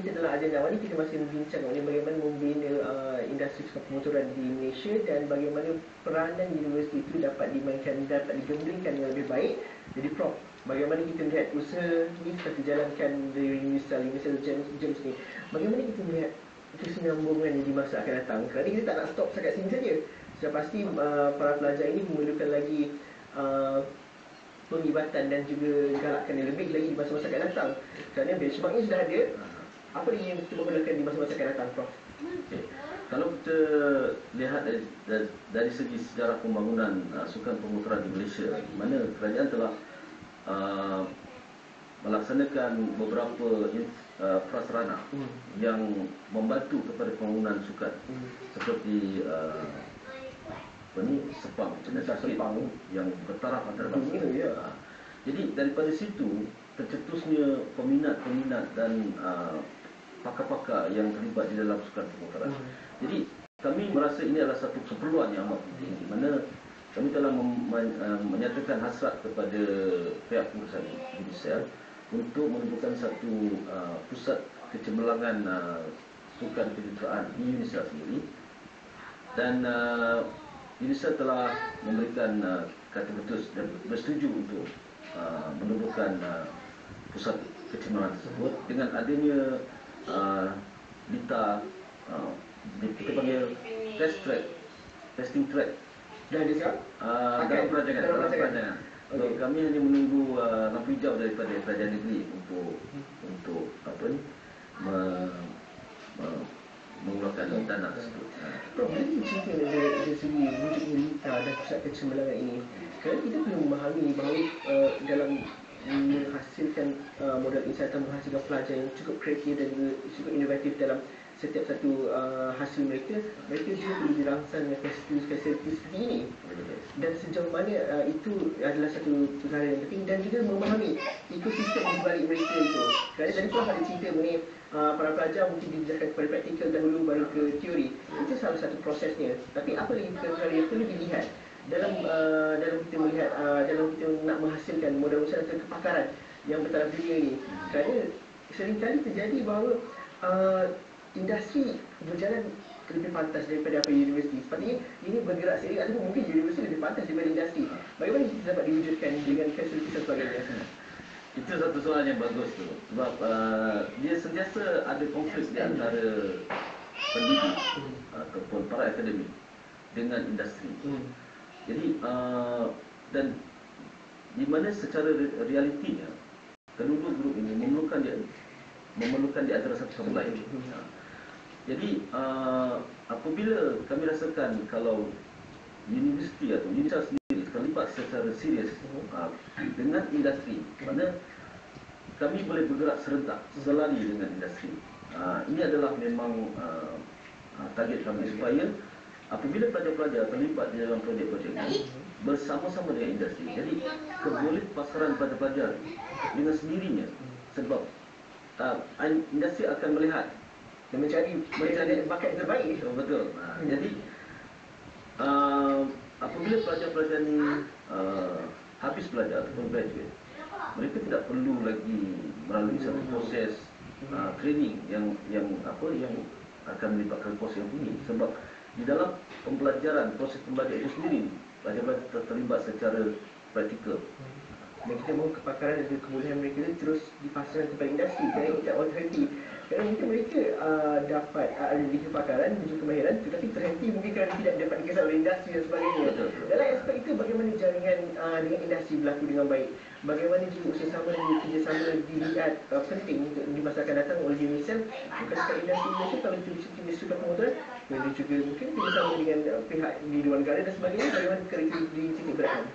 kita dalam agenda awal ni kita masih membincang mengenai bagaimana membina industri sukan pemotoran di Malaysia dan bagaimana peranan universiti itu dapat dimainkan, dapat digemblengkan dengan lebih baik. Jadi Prof, bagaimana kita melihat usaha ni setelah dijalankan di Universal James ni, bagaimana kita melihat kesinambungan di masa akan datang? Kerana kita tak nak stop setakat sini saja. Sudah pasti para pelajar ini memerlukan lagi penglibatan dan juga galakkan yang lebih lagi di masa-masa akan datang. Kerana benchmarknya sudah ada. Apa yang kita memerlukan di masa-masa akan datang, Prof? Okay. Kalau kita lihat dari segi sejarah pembangunan sukan pemotoran di Malaysia, di mana kerajaan telah melaksanakan beberapa prasarana yang membantu kepada pembangunan sukan, seperti sepang, sepang yang bertaraf antara bangsa. Jadi daripada situ tercetusnya peminat-peminat dan pakar-pakar yang terlibat di dalam sukan pemotoran. Jadi kami merasa ini adalah satu keperluan yang amat penting, di mana kami telah menyatakan hasrat kepada pihak pengurusan UNICEF untuk menentukan satu pusat kecemerlangan sukan kejuaraan di UNICEF sendiri, dan UNICEF telah memberikan kata betul dan bersetuju untuk menubuhkan pusat kecemerlangan tersebut dengan adanya kita panggil testing track Dah ada sekarang? dalam perancangan. So, kami hanya menunggu lampu hijau daripada kerajaan negeri untuk mengeluarkan dana tersebut. Prof, bila kita cerita dari segi wujud Lita dan pusat kecemerlangan ini, kerana kita perlu memahami bahawa dalam menghasilkan modal insight atau menghasilkan pelajar yang cukup kreatif dan juga cukup inovatif dalam setiap satu hasil mereka juga perlu dirangsang dengan fasilitas seperti ini. Dan sejauh mana itu adalah satu perkara yang penting, dan juga memahami ekosistem di balik mereka itu. Kerana tadi Prof ada cerita mengenai para pelajar mungkin dijelaskan kepada praktikal dahulu baru ke teori. Itu salah satu prosesnya. Tapi apa lagi perkara yang perlu dilihat dalam kita melihat dalam kita nak menghasilkan modal usaha atau kepakaran yang bertaraf dunia ni? Kerana seringkali terjadi bahawa industri berjalan lebih pantas daripada apa universiti. Sepatutnya ini bergerak seiring, ataupun mungkin universiti lebih pantas daripada industri. Bagaimana itu dapat diwujudkan dengan fasilitas dan sebagainya? Itu satu soalan yang bagus tu. Sebab dia sentiasa ada konflik di antara pendidik ataupun para akademik dengan industri. Jadi dan di mana secara realitinya kedua grup ini memerlukan di antara satu sama lain. Jadi apabila kami rasakan kalau universiti atau universitas sendiri terlibat secara serius dengan industri, mana kami boleh bergerak serentak selari dengan industri. Ini adalah memang target kami, supaya apabila pelajar-pelajar terlibat di dalam projek-projek ini bersama-sama dengan industri, jadi keboleh pasaran pada pelajar dengan sendirinya, sebab industri akan melihat dan mencari bakat terbaik. Betul. Jadi apabila pelajar-pelajar ni habis belajar ataupun graduate, mereka tidak perlu lagi melalui satu proses training yang akan melibatkan kos yang tinggi, sebab di dalam proses pembelajaran itu sendiri pelajar-pelajar terlibat secara praktikal. Dan kita mahu kepakaran dan kebolehan mereka itu terus dipasarkan kepada industri. Kerana kita all terhenti. Kerana mungkin mereka dapat ada kepakaran dan juga kemahiran, tetapi terhenti mungkin kerana tidak dapat dikesan oleh industri dan sebagainya. Dalam aspek itu, bagaimana jaringan dengan industri berlaku dengan baik? Bagaimana juga usaha-sama dan kerjasama dilihat penting untuk di masa akan datang oleh UNICEF, bukan sekadar industri Malaysia, kalau itu industri pemotoran, dan juga mungkin kerjasama dengan pihak di luar negara dan sebagainya. Bagaimana perkara itu dititik beratkan?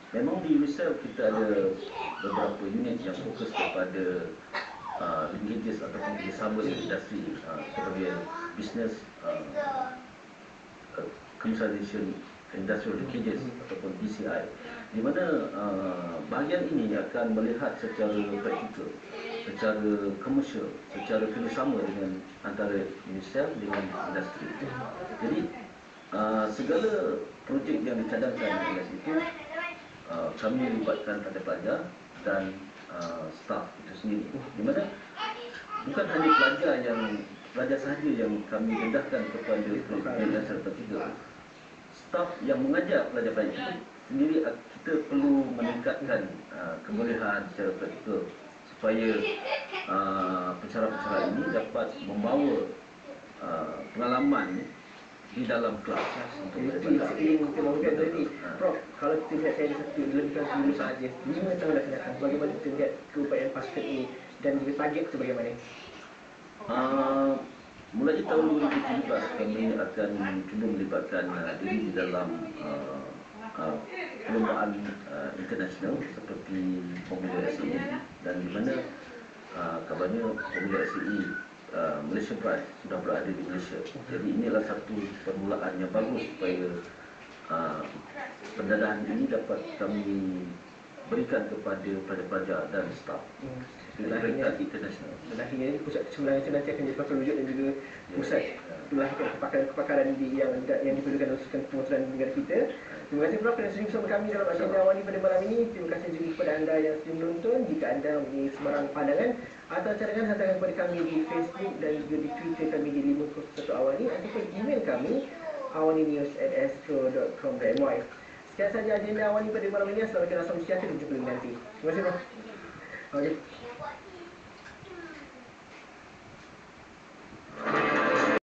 Memang di UNICEF kita ada beberapa unit yang fokus kepada linkages ataupun kerjasama dengan industri, sebagai business commercialization industrial linkages ataupun BCI, di mana bahagian ini akan melihat secara praktikal, secara komersial, secara kerjasama dengan antara UNICEF dengan industri. Jadi segala projek yang dicadangkan oleh itu kami libatkan pada pelajar, dan staf itu sendiri, di mana bukan hanya pelajar sahaja yang kami dedahkan kepada pendidikan dasar tertiga. Staf yang mengajar pelajar-pelajar itu sendiri kita perlu meningkatkan kebolehan secara praktikal supaya pensyarah-pensyarah ini dapat membawa pengalaman di dalam kelas untuk mereka. Kita mungkin tadi, Prof, kalau kita lihat saya satu lebih kurang 10 sahaja, 5 tahun akan datang, bagaimana kita lihat keupayaan PASTED ini dan juga target itu bagaimana? Mulai tahun 2017 kami akan cuba melibatkan diri di dalam perlombaan internasional seperti Formula SEE, dan di mana kabarnya Formula SEE Malaysia Pride sudah berada di Malaysia. Jadi inilah satu permulaan yang bagus supaya pendadahan ini dapat kami berikan kepada pelajar-pelajar dan staf peringkat internasional. Dan akhirnya pusat kecerdasan itu nanti akan jadi terwujud dan juga pusat melahirkan kepakaran yang diperlukan untuk kementerian negara kita. Terima kasih Prof kerana sudi bersama kami dalam agenda awal pada malam ini. Terima kasih juga kepada anda yang sudi menonton. Jika anda mempunyai sebarang pandangan atau cadangan, hantarkan kepada kami di Facebook dan juga di Twitter kami di 501 Awani ataupun email kami awaninews@astro.com.my. Sekian sahaja agenda Awani pada malam ini. Assalamualaikum warahmatullahi wabarakatuh. Terima kasih Prof. Okay.